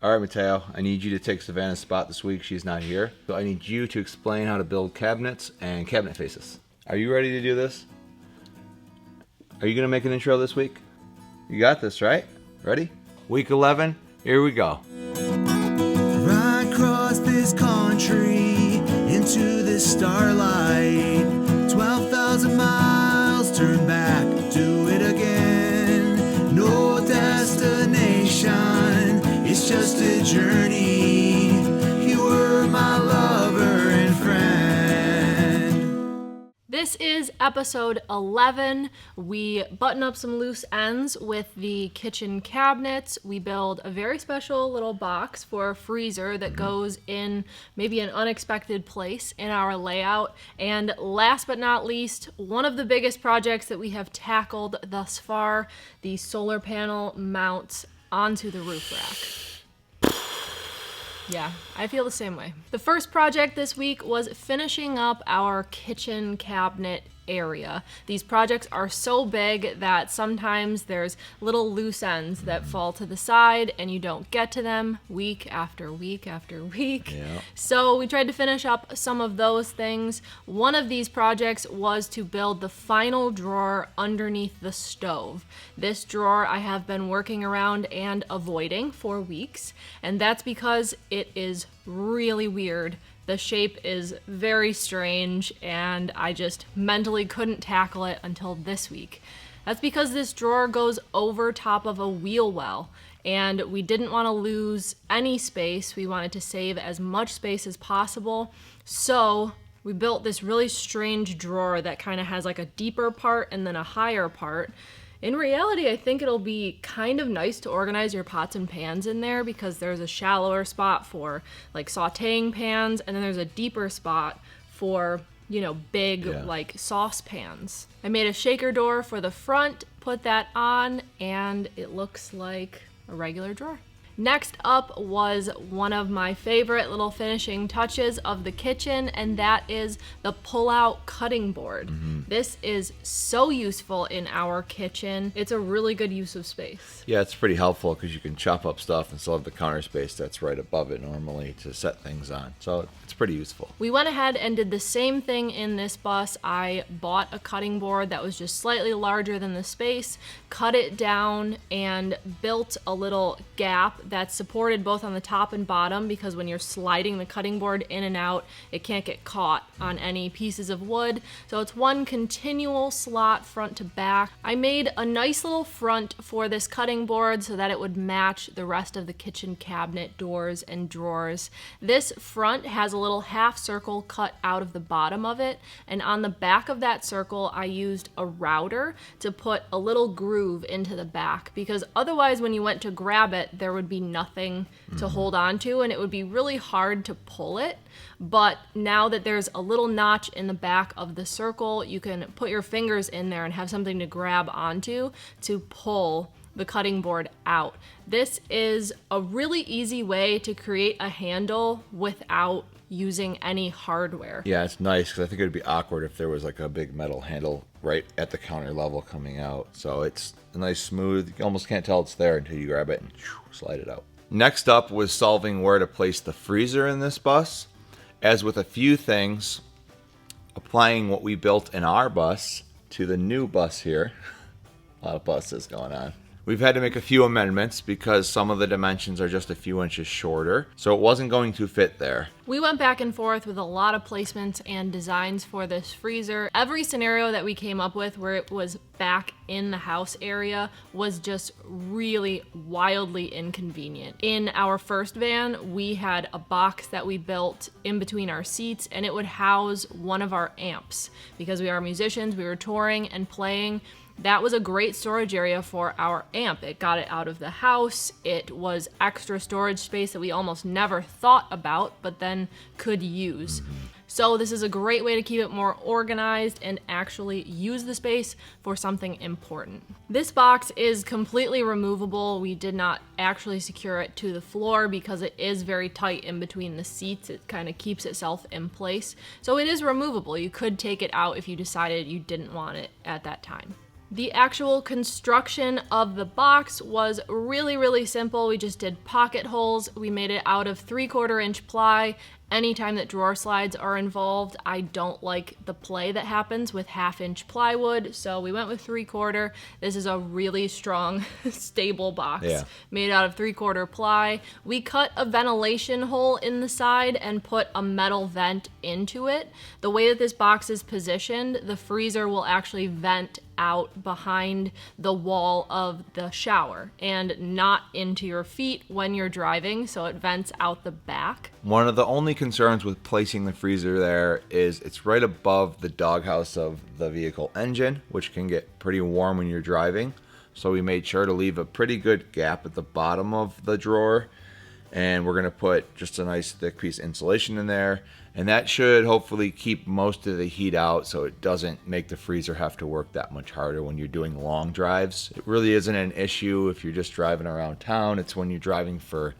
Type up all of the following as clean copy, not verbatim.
All right, Mateo, I need you to take Savannah's spot this week. She's not here. So I need you to explain how to build cabinets and cabinet faces. Are you ready to do this? Are you going to make an intro this week? You got this, right? Ready? Week 11, here we go. Ride across this country into the starlight. 12,000 miles, turn back, do it again. No destination, it's just a journey. You were my lover and friend. This is episode 11. We button up some loose ends with the kitchen cabinets. We build a very special little box for a freezer that goes in maybe an unexpected place in our layout. And last but not least, one of the biggest projects that we have tackled thus far, the solar panel mounts onto the roof rack. Yeah, I feel the same way. The first project this week was finishing up our kitchen cabinet area. These projects are so big that sometimes there's little loose ends that fall to the side and you don't get to them week after week after week. Yeah. So we tried to finish up some of those things. One of these projects was to build the final drawer underneath the stove. This drawer I have been working around and avoiding for weeks, and that's because it is really weird. The shape is very strange, and I just mentally couldn't tackle it until this week. That's because this drawer goes over top of a wheel well, and we didn't want to lose any space. We wanted to save as much space as possible, so we built this really strange drawer that kind of has like a deeper part and then a higher part. In reality, I think it'll be kind of nice to organize your pots and pans in there because there's a shallower spot for like sauteing pans, and then there's a deeper spot for, big like saucepans. I made a shaker door for the front, put that on, and it looks like a regular drawer. Next up was one of my favorite little finishing touches of the kitchen, and that is the pull-out cutting board. This is so useful in our kitchen. It's a really good use of space. Yeah, it's pretty helpful because you can chop up stuff and still have the counter space that's right above it normally to set things on. So it's pretty useful. We went ahead and did the same thing in this bus. I bought a cutting board that was just slightly larger than the space, cut it down, and built a little gap that's supported both on the top and bottom because when you're sliding the cutting board in and out, it can't get caught on any pieces of wood. So it's one continual slot front to back. I made a nice little front for this cutting board so that it would match the rest of the kitchen cabinet doors and drawers. This front has a little half circle cut out of the bottom of it, and on the back of that circle I used a router to put a little groove into the back because otherwise when you went to grab it there would be nothing to hold on to and it would be really hard to pull it. But now that there's a little notch in the back of the circle, you can put your fingers in there and have something to grab onto to pull the cutting board out. This is a really easy way to create a handle without using any hardware. Yeah, it's nice because I think it would be awkward if there was like a big metal handle right at the counter level coming out. So it's a nice smooth, you almost can't tell it's there until you grab it and slide it out. Next up was solving where to place the freezer in this bus. As with a few things, applying what we built in our bus to the new bus here. A lot of buses going on. We've had to make a few amendments because some of the dimensions are just a few inches shorter, so it wasn't going to fit there. We went back and forth with a lot of placements and designs for this freezer. Every scenario that we came up with where it was back in the house area was just really wildly inconvenient. In our first van, we had a box that we built in between our seats, and it would house one of our amps. Because we are musicians, we were touring and playing. That was a great storage area for our amp. It got it out of the house. It was extra storage space that we almost never thought about, but then could use. So this is a great way to keep it more organized and actually use the space for something important. This box is completely removable. We did not actually secure it to the floor because it is very tight in between the seats. It kind of keeps itself in place. So it is removable. You could take it out if you decided you didn't want it at that time. The actual construction of the box was really, really simple. We just did pocket holes. We made it out of 3/4 inch ply. Anytime that drawer slides are involved, I don't like the play that happens with 1/2 inch plywood, so we went with 3/4. This is a really strong, stable box made out of 3/4 ply. We cut a ventilation hole in the side and put a metal vent into it. The way that this box is positioned, the freezer will actually vent out behind the wall of the shower and not into your feet when you're driving, so it vents out the back. One of the only concerns with placing the freezer there is it's right above the doghouse of the vehicle engine, which can get pretty warm when you're driving. So we made sure to leave a pretty good gap at the bottom of the drawer, and we're going to put just a nice thick piece of insulation in there, and that should hopefully keep most of the heat out so it doesn't make the freezer have to work that much harder when you're doing long drives. It really isn't an issue if you're just driving around town. It's when you're driving for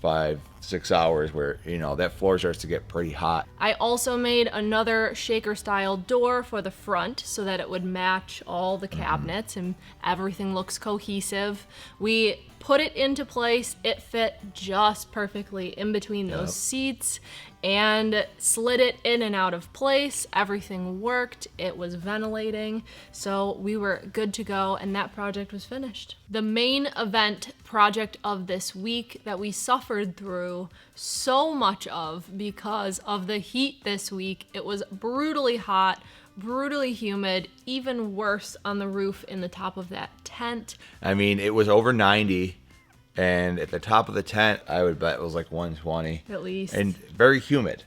5-6 hours where, you know, that floor starts to get pretty hot. I also made another shaker style door for the front so that it would match all the cabinets and everything looks cohesive. We put it into place. It fit just perfectly in between those seats and slid it in and out of place. Everything worked. It was ventilating. So we were good to go and that project was finished. The main event project of this week that we suffered through so much of because of the heat this week. It was brutally hot, brutally humid, even worse on the roof in the top of that tent. I mean, it was over 90, and at the top of the tent, I would bet it was like 120. At least. And very humid.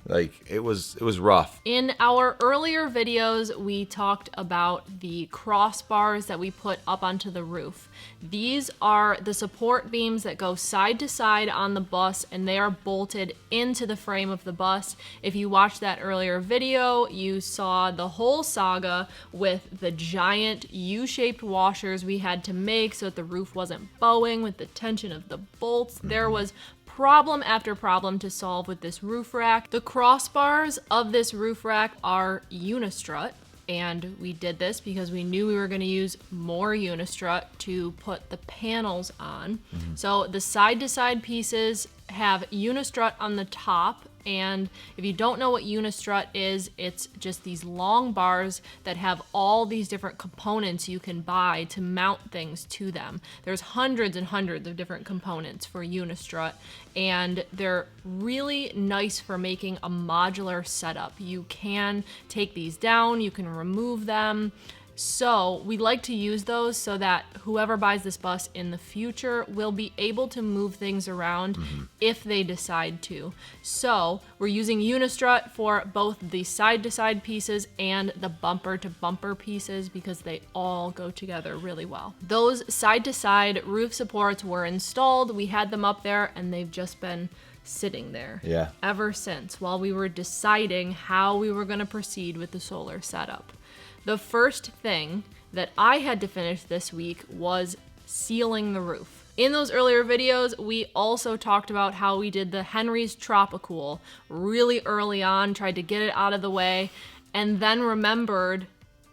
Like, it was rough. In our earlier videos, we talked about the crossbars that we put up onto the roof. These are the support beams that go side to side on the bus, and they are bolted into the frame of the bus. If you watched that earlier video, you saw the whole saga with the giant U-shaped washers we had to make so that the roof wasn't bowing with the tension of the bolts. There was problem after problem to solve with this roof rack. The crossbars of this roof rack are unistrut, and we did this because we knew we were going to use more unistrut to put the panels on. So the side-to-side pieces have unistrut on the top, and if you don't know what unistrut is, it's just these long bars that have all these different components you can buy to mount things to them. There's hundreds and hundreds of different components for unistrut, and they're really nice for making a modular setup. You can take these down, you can remove them. So we like to use those so that whoever buys this bus in the future will be able to move things around if they decide to. So we're using unistrut for both the side-to-side pieces and the bumper-to-bumper pieces because they all go together really well. Those side-to-side roof supports were installed. We had them up there and they've just been sitting there ever since while we were deciding how we were going to proceed with the solar setup. The first thing that I had to finish this week was sealing the roof. In those earlier videos, we also talked about how we did the Henry's Tropicool really early on, tried to get it out of the way, and then remembered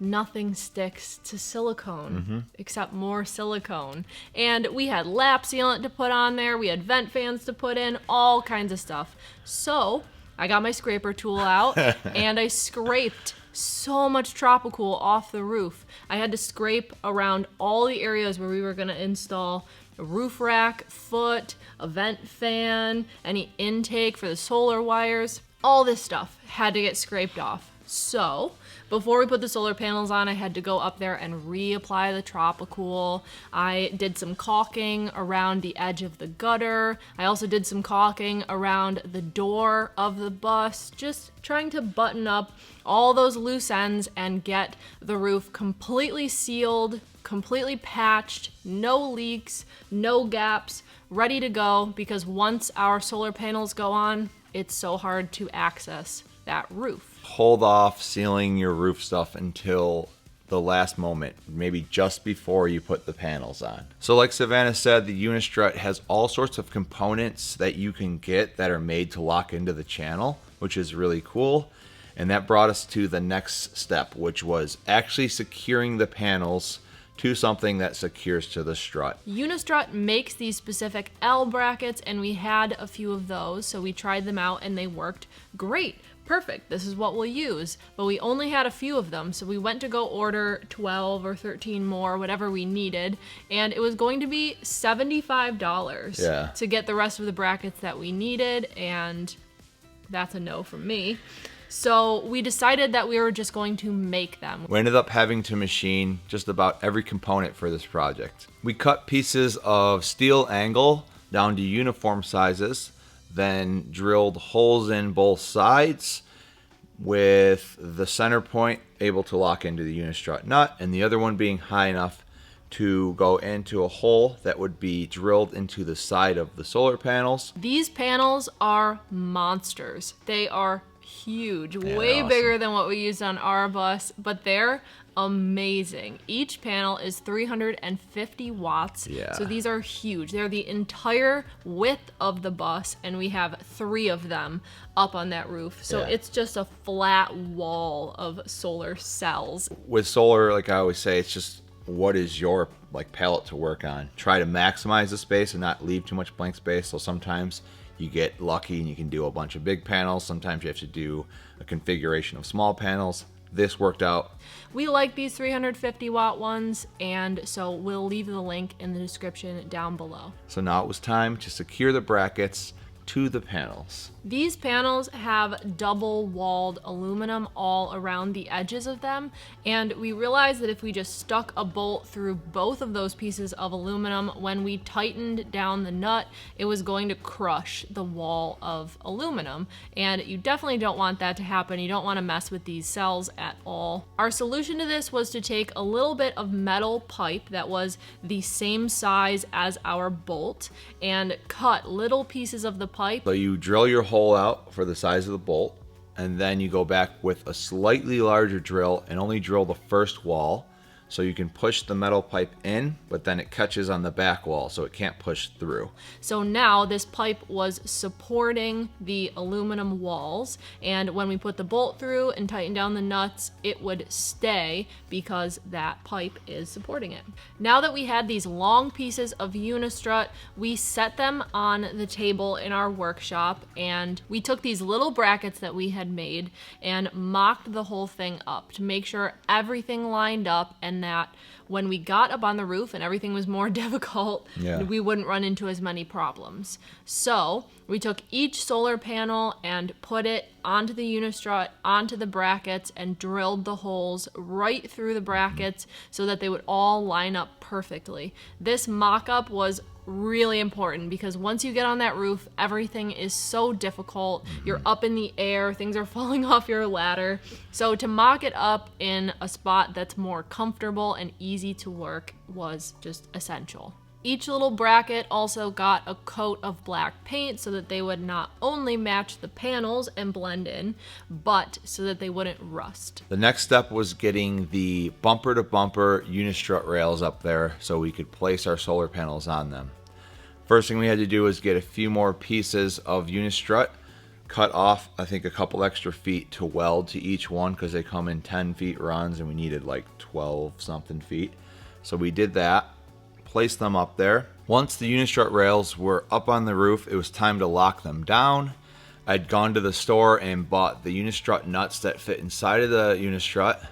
nothing sticks to silicone except more silicone. And we had lap sealant to put on there, we had vent fans to put in, all kinds of stuff. So I got my scraper tool out and I scraped so much Tropicool off the roof. I had to scrape around all the areas where we were going to install a roof rack, foot, a vent fan, any intake for the solar wires. All this stuff had to get scraped off. So before we put the solar panels on, I had to go up there and reapply the Tropicool. I did some caulking around the edge of the gutter. I also did some caulking around the door of the bus, just trying to button up all those loose ends and get the roof completely sealed, completely patched, no leaks, no gaps, ready to go, because once our solar panels go on, it's so hard to access that roof. Hold off sealing your roof stuff until the last moment, maybe just before you put the panels on. So like Savannah said, the unistrut has all sorts of components that you can get that are made to lock into the channel, which is really cool. And that brought us to the next step, which was actually securing the panels to something that secures to the strut. Unistrut makes these specific L brackets, and we had a few of those, so we tried them out and they worked great. Perfect, this is what we'll use. But we only had a few of them, so we went to go order 12 or 13 more, whatever we needed, and it was going to be $75 to get the rest of the brackets that we needed, and that's a no from me. So we decided that we were just going to make them. We ended up having to machine just about every component for this project. We cut pieces of steel angle down to uniform sizes, then drilled holes in both sides with the center point able to lock into the unistrut nut and the other one being high enough to go into a hole that would be drilled into the side of the solar panels. These panels are monsters. They are huge, way awesome. Bigger than what we used on our bus, but they're amazing. Each panel is 350 watts, so these are huge. They're the entire width of the bus, and we have 3 of them up on that roof. So it's just a flat wall of solar cells. With solar, like I always say, it's just what is your palette to work on. Try to maximize the space and not leave too much blank space. So sometimes you get lucky and you can do a bunch of big panels. Sometimes you have to do a configuration of small panels. This worked out. We like these 350 watt ones, and so we'll leave the link in the description down below. So now it was time to secure the brackets to the panels. These panels have double-walled aluminum all around the edges of them, and we realized that if we just stuck a bolt through both of those pieces of aluminum, when we tightened down the nut, it was going to crush the wall of aluminum, and you definitely don't want that to happen. You don't want to mess with these cells at all. Our solution to this was to take a little bit of metal pipe that was the same size as our bolt and cut little pieces of the pipe. So you drill your hole out for the size of the bolt, and then you go back with a slightly larger drill and only drill the first wall, so you can push the metal pipe in, but then it catches on the back wall, so it can't push through. So now this pipe was supporting the aluminum walls, and when we put the bolt through and tighten down the nuts, it would stay because that pipe is supporting it. Now that we had these long pieces of unistrut, we set them on the table in our workshop, and we took these little brackets that we had made and mocked the whole thing up to make sure everything lined up, and that when we got up on the roof and everything was more difficult, we wouldn't run into as many problems. So we took each solar panel and put it onto the unistrut, onto the brackets, and drilled the holes right through the brackets so that they would all line up perfectly. This mock-up was really important because once you get on that roof, everything is so difficult. You're up in the air, things are falling off your ladder. So to mock it up in a spot that's more comfortable and easy to work was just essential. Each little bracket also got a coat of black paint so that they would not only match the panels and blend in, but so that they wouldn't rust. The next step was getting the bumper-to-bumper unistrut rails up there so we could place our solar panels on them. First thing we had to do was get a few more pieces of unistrut, cut off I think a couple extra feet to weld to each one because they come in 10 feet runs and we needed like 12 something feet. So we did that, placed them up there. Once the unistrut rails were up on the roof, it was time to lock them down. I'd gone to the store and bought the unistrut nuts that fit inside of the unistrut.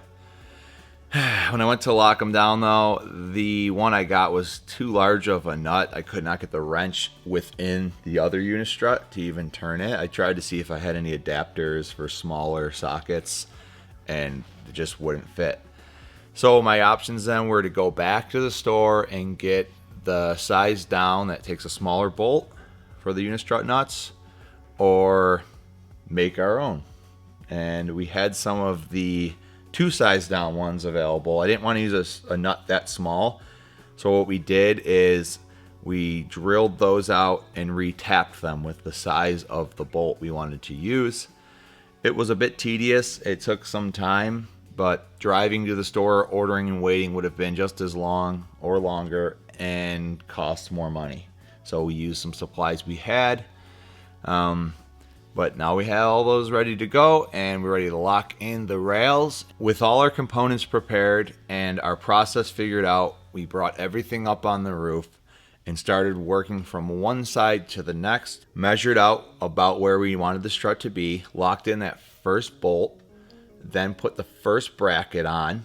When I went to lock them down though, the one I got was too large of a nut. I could not get the wrench within the other unistrut to even turn it. I tried to see if I had any adapters for smaller sockets and it just wouldn't fit. So my options then were to go back to the store and get the size down that takes a smaller bolt for the unistrut nuts, or make our own. And we had some of the 2 size down ones available. I didn't want to use a nut that small, so what we did is we drilled those out and re-tapped them with the size of the bolt we wanted to use. It was a bit tedious, it took some time, but driving to the store, ordering and waiting would have been just as long or longer and cost more money. So we used some supplies we had. But now we have all those ready to go, and we're ready to lock in the rails. With all our components prepared and our process figured out, we brought everything up on the roof and started working from one side to the next, measured out about where we wanted the strut to be, locked in that first bolt, then put the first bracket on,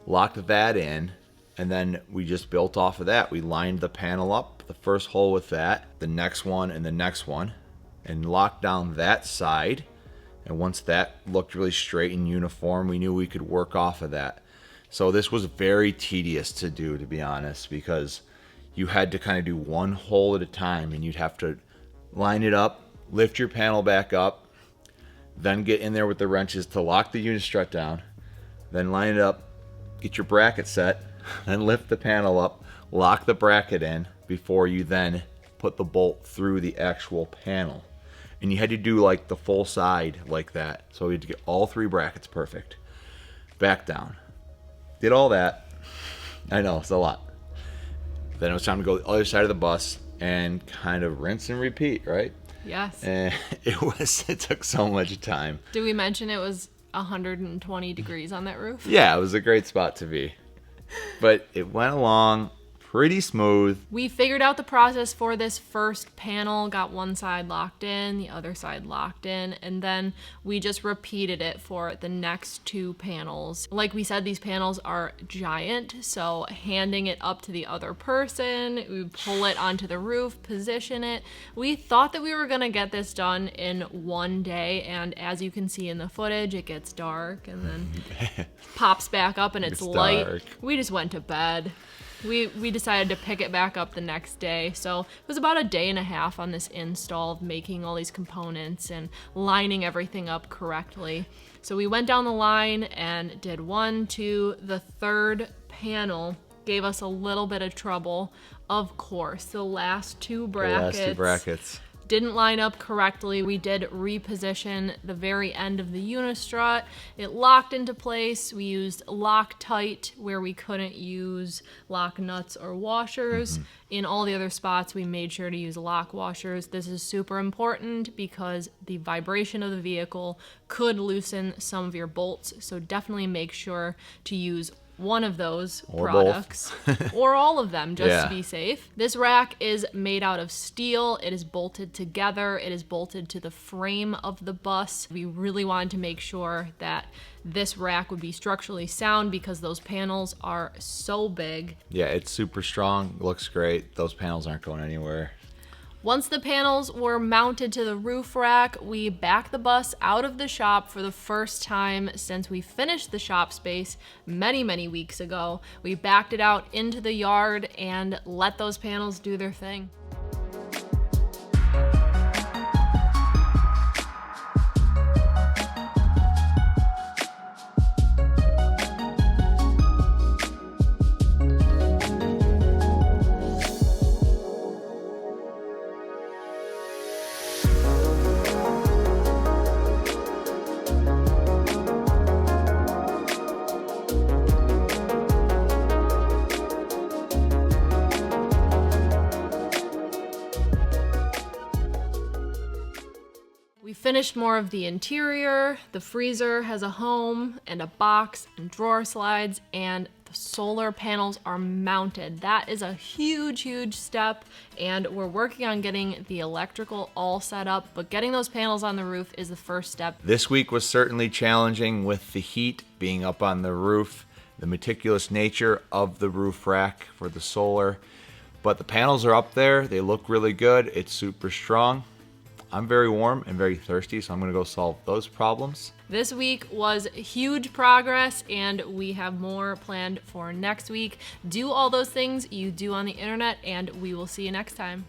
locked that in, and then we just built off of that. We lined the panel up, the first hole with that, the next one, and the next one, and locked down that side. And once that looked really straight and uniform, we knew we could work off of that. So this was very tedious to do, to be honest, because you had to kind of do one hole at a time, and you'd have to line it up, lift your panel back up, then get in there with the wrenches to lock the unistrut down, then line it up, get your bracket set, then lift the panel up, lock the bracket in before you then put the bolt through the actual panel. And you had to do like the full side like that. So we had to get all 3 brackets perfect. Back down. Did all that. I know, it's a lot. Then it was time to go to the other side of the bus and kind of rinse and repeat, right? Yes. And it took so much time. Did we mention it was 120 degrees on that roof? Yeah, it was a great spot to be. But it went along pretty smooth. We figured out the process for this first panel, got one side locked in, the other side locked in, and then we just repeated it for the next 2 panels. Like we said, these panels are giant, so handing it up to the other person, we pull it onto the roof, position it. We thought that we were gonna get this done in one day, and as you can see in the footage, it gets dark and then pops back up and it's light. Dark. We just went to bed. We decided to pick it back up the next day. So it was about a day and a half on this install of making all these components and lining everything up correctly. So we went down the line and did 1, 2, the third panel gave us a little bit of trouble. Of course, the last 2 brackets didn't line up correctly. We did reposition the very end of the unistrut. It locked into place. We used Loctite where we couldn't use lock nuts or washers. In all the other spots, we made sure to use lock washers. This is super important because the vibration of the vehicle could loosen some of your bolts. So definitely make sure to use one of those or products or all of them just to Yeah. be safe. This rack is made out of steel. It is bolted together. It is bolted to the frame of the bus. We really wanted to make sure that this rack would be structurally sound because those panels are so big. Yeah, it's super strong. Looks great. Those panels aren't going anywhere. Once the panels were mounted to the roof rack, we backed the bus out of the shop for the first time since we finished the shop space many, many weeks ago. We backed it out into the yard and let those panels do their thing. We finished more of the interior. The freezer has a home and a box and drawer slides, and the solar panels are mounted. That is a huge, huge step, and we're working on getting the electrical all set up, but getting those panels on the roof is the first step. This week was certainly challenging with the heat being up on the roof, the meticulous nature of the roof rack for the solar, but the panels are up there. They look really good. It's super strong. I'm very warm and very thirsty, so I'm gonna go solve those problems. This week was huge progress, and we have more planned for next week. Do all those things you do on the internet, and we will see you next time.